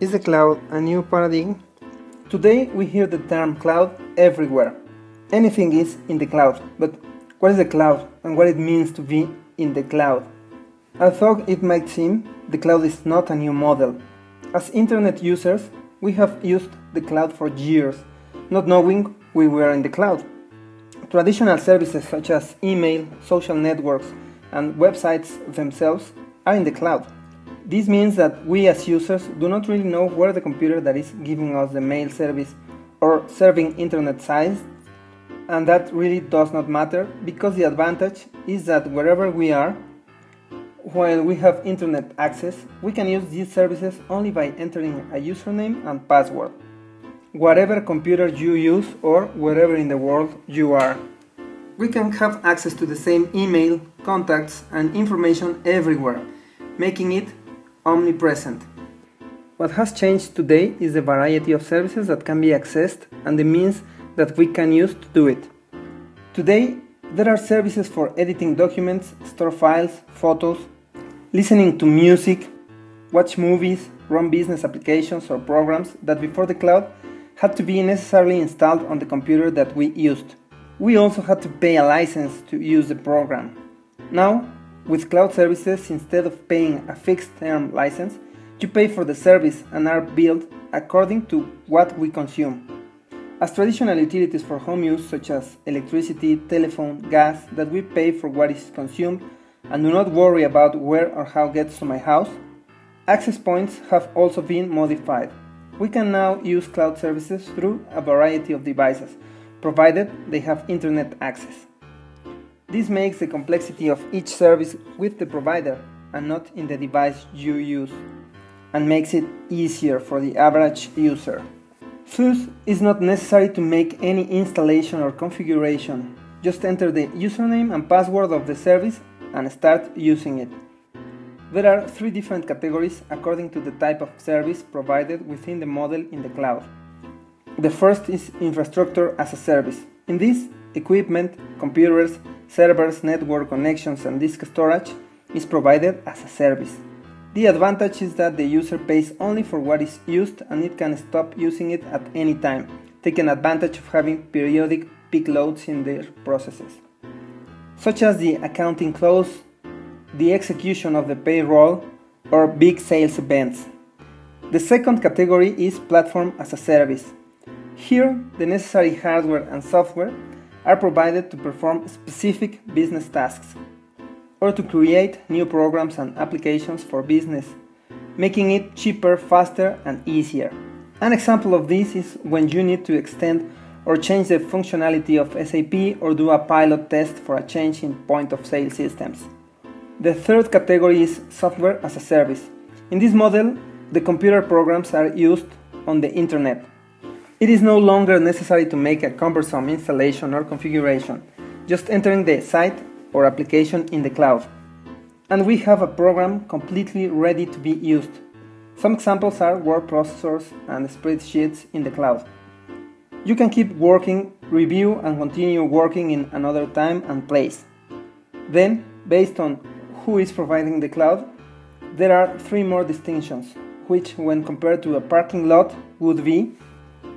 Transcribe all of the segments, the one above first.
Is the cloud a new paradigm? Today we hear the term cloud everywhere. Anything is in the cloud, but what is the cloud and what it means to be in the cloud? Although it might seem, the cloud is not a new model. As internet users, we have used the cloud for years, not knowing we were in the cloud. Traditional services such as email, social networks, and websites themselves are in the cloud. This means that we as users do not really know where the computer that is giving us the mail service or serving internet sites, and that really does not matter because the advantage is that wherever we are, while we have internet access, we can use these services only by entering a username and password, whatever computer you use or wherever in the world you are. We can have access to the same email, contacts, and information everywhere, making it omnipresent. What has changed today is the variety of services that can be accessed and the means that we can use to do it. Today, there are services for editing documents, store files, photos, listening to music, watch movies, run business applications or programs that before the cloud had to be necessarily installed on the computer that we used. We also had to pay a license to use the program. Now, with cloud services, instead of paying a fixed-term license, you pay for the service and are billed according to what we consume. As traditional utilities for home use such as electricity, telephone, gas, that we pay for what is consumed and do not worry about where or how it gets to my house, access points have also been modified. We can now use cloud services through a variety of devices, provided they have internet access. This makes the complexity of each service with the provider and not in the device you use, and makes it easier for the average user. Thus, it's not necessary to make any installation or configuration. Just enter the username and password of the service and start using it. There are three different categories according to the type of service provided within the model in the cloud. The first is infrastructure as a service. In this, equipment, computers, servers, network connections, and disk storage is provided as a service. The advantage is that the user pays only for what is used and it can stop using it at any time, taking advantage of having periodic peak loads in their processes, such as the accounting close, the execution of the payroll, or big sales events. The second category is platform as a service. Here, the necessary hardware and software are provided to perform specific business tasks, or to create new programs and applications for business, making it cheaper, faster, and easier. An example of this is when you need to extend or change the functionality of SAP or do a pilot test for a change in point-of-sale systems. The third category is software as a service. In this model, the computer programs are used on the internet. It is no longer necessary to make a cumbersome installation or configuration, just entering the site or application in the cloud. And we have a program completely ready to be used. Some examples are word processors and spreadsheets in the cloud. You can keep working, review, and continue working in another time and place. Then, based on who is providing the cloud, there are three more distinctions, which when compared to a parking lot would be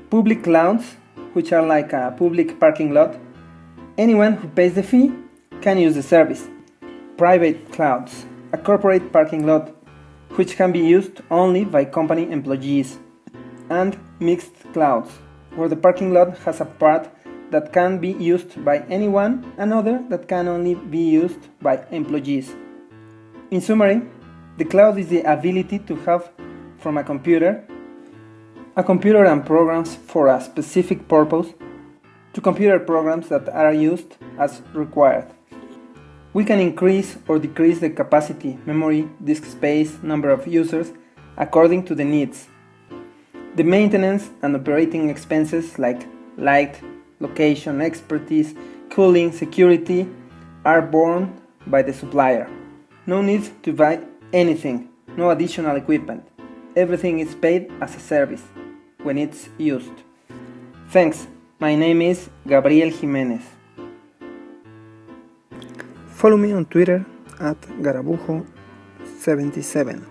public clouds, which are like a public parking lot. Anyone who pays the fee can use the service. Private clouds, a corporate parking lot, which can be used only by company employees. And mixed clouds, where the parking lot has a part that can be used by anyone and other that can only be used by employees. In summary, the cloud is the ability to have from a computer and programs for a specific purpose, to computer programs that are used as required. We can increase or decrease the capacity, memory, disk space, number of users according to the needs. The maintenance and operating expenses like light, location, expertise, cooling, security are borne by the supplier. No need to buy anything, no additional equipment. Everything is paid as a service when it's used. Thanks, my name is Gabriel Jimenez. Follow me on Twitter at Garabujo77.